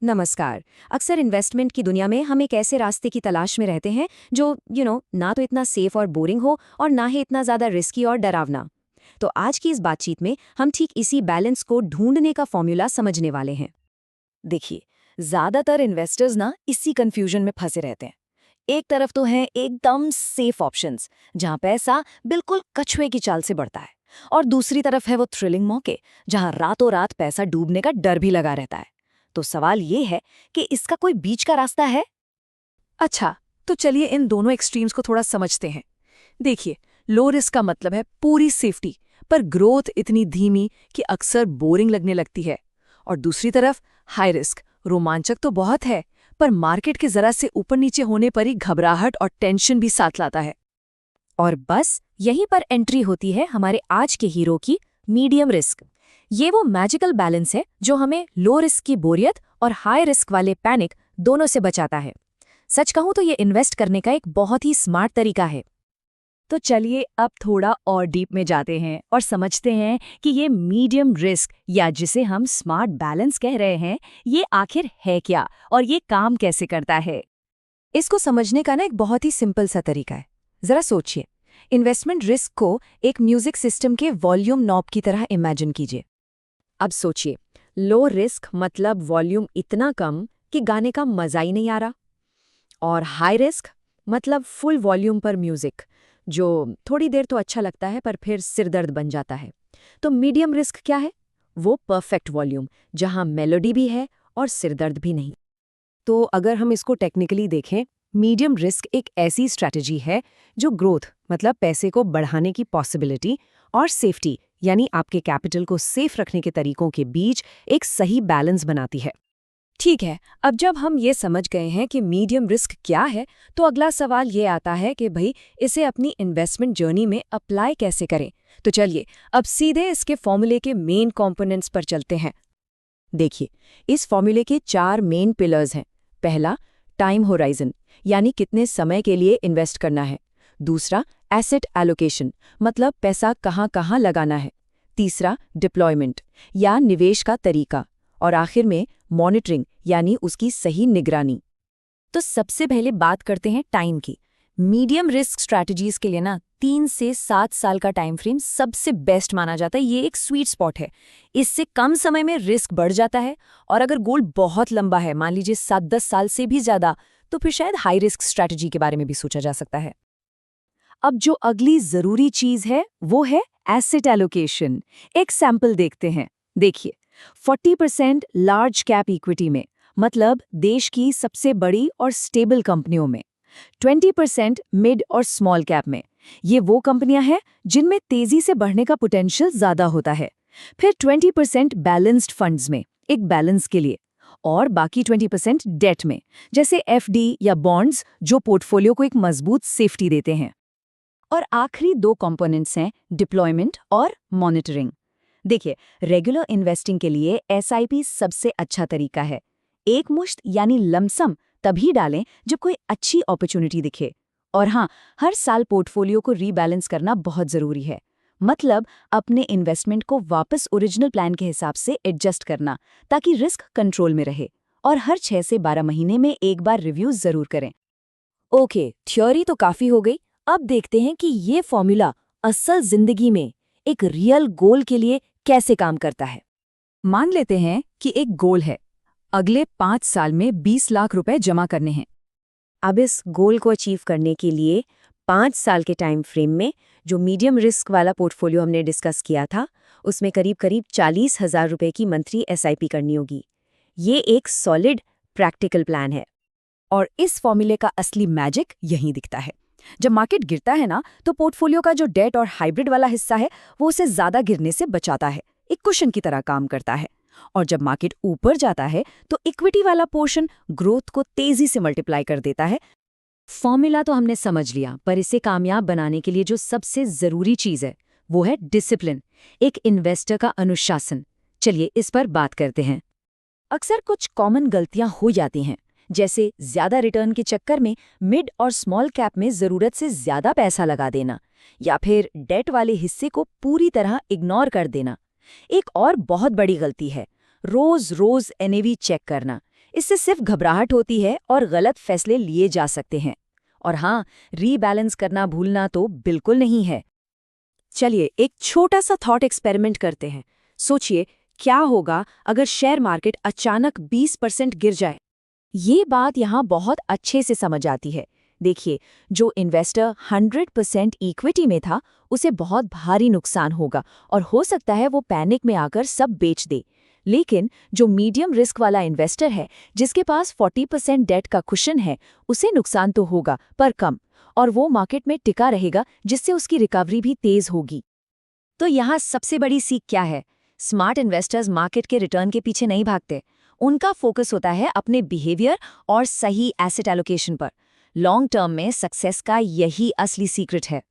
नमस्कार। अक्सर इन्वेस्टमेंट की दुनिया में हम एक ऐसे रास्ते की तलाश में रहते हैं जो ना तो इतना सेफ और बोरिंग हो और ना ही इतना ज़्यादा रिस्की और डरावना। तो आज की इस बातचीत में हम ठीक इसी बैलेंस को ढूंढने का फॉर्मूला समझने वाले हैं। देखिए, ज्यादातर इन्वेस्टर्स ना इसी कंफ्यूजन में फंसे रहते हैं। एक तरफ तो है एकदम सेफ ऑप्शंस, जहां पैसा बिल्कुल कछुए की चाल से बढ़ता है, और दूसरी तरफ है वो थ्रिलिंग मौके, जहां रातों रात पैसा डूबने का डर भी लगा रहता है। तो सवाल ये है कि इसका कोई बीच का रास्ता है? अच्छा, तो चलिए इन दोनों एक्सट्रीम्स को थोड़ा समझते हैं। देखिए, लो रिस्क का मतलब है पूरी सेफ्टी, पर ग्रोथ इतनी धीमी कि अक्सर बोरिंग लगने लगती है। और दूसरी तरफ हाई रिस्क, रोमांचक तो बहुत है, पर मार्केट के जरा से ऊपर नीचे होने पर ही घबराहट और टेंशन भी साथ लाता है। और बस यहीं पर एंट्री होती है हमारे आज के हीरो की, मीडियम रिस्क। ये वो मैजिकल बैलेंस है जो हमें लो रिस्क की बोरियत और हाई रिस्क वाले पैनिक दोनों से बचाता है। सच कहूं तो ये इन्वेस्ट करने का एक बहुत ही स्मार्ट तरीका है। तो चलिए अब थोड़ा और डीप में जाते हैं और समझते हैं कि ये मीडियम रिस्क, या जिसे हम स्मार्ट बैलेंस कह रहे हैं, ये आखिर है क्या और ये काम कैसे करता है। इसको समझने का ना एक बहुत ही सिंपल सा तरीका है। जरा सोचिए, इन्वेस्टमेंट रिस्क को एक म्यूजिक सिस्टम के वॉल्यूम नॉब की तरह इमेजिन कीजिए। अब सोचिए, लो रिस्क मतलब वॉल्यूम इतना कम कि गाने का मजा ही नहीं आ रहा, और हाई रिस्क मतलब फुल वॉल्यूम पर म्यूजिक, जो थोड़ी देर तो अच्छा लगता है पर फिर सिरदर्द बन जाता है। तो मीडियम रिस्क क्या है? वो परफेक्ट वॉल्यूम, जहां मेलोडी भी है और सिरदर्द भी नहीं। तो अगर हम इसको टेक्निकली देखें, मीडियम रिस्क एक ऐसी स्ट्रैटेजी है जो ग्रोथ मतलब पैसे को बढ़ाने की पॉसिबिलिटी और सेफ्टी यानी आपके कैपिटल को सेफ रखने के तरीकों के बीच एक सही बैलेंस बनाती है। ठीक है, अब जब हम ये समझ गए हैं कि मीडियम रिस्क क्या है, तो अगला सवाल ये आता है कि भाई इसे अपनी इन्वेस्टमेंट जर्नी में अप्लाई कैसे करें। तो चलिए अब सीधे इसके फॉर्मूले के मेन कंपोनेंट्स पर चलते हैं। देखिए, इस फॉर्मूले के 4 मेन पिलर्स हैं। पहला, टाइम होराइजन, यानी कितने समय के लिए इन्वेस्ट करना है। दूसरा, एसेट एलोकेशन, मतलब पैसा कहाँ कहाँ लगाना है। तीसरा, डिप्लॉयमेंट या निवेश का तरीका। और आखिर में मॉनिटरिंग, यानी उसकी सही निगरानी। तो सबसे पहले बात करते हैं टाइम की। मीडियम रिस्क स्ट्रैटेजीज के लिए ना 3 से 7 साल का टाइम फ्रेम सबसे बेस्ट माना जाता है। ये एक स्वीट स्पॉट है। इससे कम समय में रिस्क बढ़ जाता है, और अगर गोल बहुत लंबा है, मान लीजिए 7-10 साल से भी ज्यादा, तो फिर शायद हाई रिस्क स्ट्रैटेजी के बारे में भी सोचा जा सकता है। अब जो अगली जरूरी चीज है वो है एसेट एलोकेशन। एक सैंपल देखते हैं। देखिए, 40% लार्ज कैप इक्विटी में, मतलब देश की सबसे बड़ी और स्टेबल कंपनियों में। 20% मिड और स्मॉल कैप में, ये वो कंपनियां हैं जिनमें तेजी से बढ़ने का पोटेंशियल ज्यादा होता है। फिर 20% बैलेंस्ड फंड्स में, एक बैलेंस के लिए। और बाकी 20% डेट में, जैसे एफडी या बॉन्ड्स, जो पोर्टफोलियो को एक मजबूत सेफ्टी देते हैं। और आखिरी 2 कंपोनेंट्स हैं डिप्लॉयमेंट और मॉनिटरिंग। देखिए, रेगुलर इन्वेस्टिंग के लिए एसआईपी सबसे अच्छा तरीका है। एक मुश्त यानी लमसम तभी डालें जब कोई अच्छी अपॉर्चुनिटी दिखे। और हाँ, हर साल पोर्टफोलियो को रीबैलेंस करना बहुत जरूरी है। मतलब अपने इन्वेस्टमेंट को वापस ओरिजिनल प्लान के हिसाब से एडजस्ट करना, ताकि रिस्क कंट्रोल में रहे। और हर 6 से 12 महीने में एक बार रिव्यू जरूर करें। ओके, थ्योरी तो काफी हो गई। अब देखते हैं कि ये फॉर्मूला असल जिंदगी में एक रियल गोल के लिए कैसे काम करता है। मान लेते हैं कि एक गोल है, अगले 5 साल में 20 लाख रुपए जमा करने हैं। अब इस गोल को अचीव करने के लिए 5 साल के टाइम फ्रेम में जो मीडियम रिस्क वाला पोर्टफोलियो हमने डिस्कस किया था, उसमें करीब करीब 40,000 रुपए की मंथली एसआईपी करनी होगी। ये एक सॉलिड प्रैक्टिकल प्लान है। और इस फॉर्मूले का असली मैजिक यहीं दिखता है। जब मार्केट गिरता है ना, तो पोर्टफोलियो का जो डेट और हाइब्रिड वाला हिस्सा है, वो उसे ज्यादा गिरने से बचाता है, एक कुशन की तरह काम करता है। और जब मार्केट ऊपर जाता है, तो इक्विटी वाला पोर्शन ग्रोथ को तेजी से मल्टीप्लाई कर देता है। फॉर्मूला तो हमने समझ लिया, पर इसे कामयाब बनाने के लिए जो सबसे जरूरी चीज है वो है डिसिप्लिन, एक इन्वेस्टर का अनुशासन। चलिए इस पर बात करते हैं। अक्सर कुछ कॉमन गलतियां हो जाती हैं, जैसे ज्यादा रिटर्न के चक्कर में मिड और स्मॉल कैप में जरूरत से ज्यादा पैसा लगा देना, या फिर डेट वाले हिस्से को पूरी तरह इग्नोर कर देना। एक और बहुत बड़ी गलती है रोज रोज एनएवी चेक करना। इससे सिर्फ घबराहट होती है और गलत फैसले लिए जा सकते हैं। और हाँ, रीबैलेंस करना भूलना तो बिल्कुल नहीं है। चलिए एक छोटा सा थॉट एक्सपेरिमेंट करते हैं। सोचिए क्या होगा अगर शेयर मार्केट अचानक 20% गिर जाए। ये बात यहाँ बहुत अच्छे से समझ आती है। देखिए, जो इन्वेस्टर 100% इक्विटी में था, उसे बहुत भारी नुकसान होगा और हो सकता है वो पैनिक में आकर सब बेच दे। लेकिन जो मीडियम रिस्क वाला इन्वेस्टर है, जिसके पास 40% डेट का कुशन है, उसे नुकसान तो होगा पर कम, और वो मार्केट में टिका रहेगा, जिससे उसकी रिकवरी भी तेज होगी। तो यहाँ सबसे बड़ी सीख क्या है? स्मार्ट इन्वेस्टर्स मार्केट के रिटर्न के पीछे नहीं भागते। उनका फोकस होता है अपने बिहेवियर और सही एसेट एलोकेशन पर। लॉन्ग टर्म में सक्सेस का यही असली सीक्रेट है।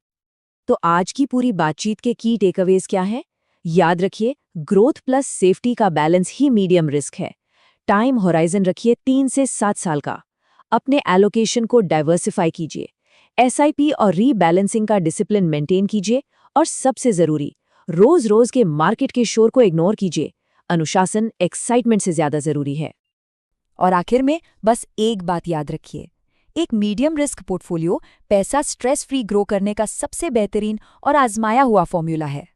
तो आज की पूरी बातचीत के की टेकअवेज क्या है? याद रखिए, ग्रोथ प्लस सेफ्टी का बैलेंस ही मीडियम रिस्क है। टाइम होराइजन रखिए 3 से 7 साल का। अपने एलोकेशन को डाइवर्सिफाई कीजिए। एसआईपी और रीबैलेंसिंग का डिसिप्लिन मेंटेन कीजिए। और सबसे जरूरी, रोज रोज के मार्केट के शोर को इग्नोर कीजिए। अनुशासन एक्साइटमेंट से ज्यादा जरूरी है। और आखिर में बस एक बात याद रखिए, एक मीडियम रिस्क पोर्टफोलियो पैसा स्ट्रेस फ्री ग्रो करने का सबसे बेहतरीन और आजमाया हुआ फॉर्मूला है।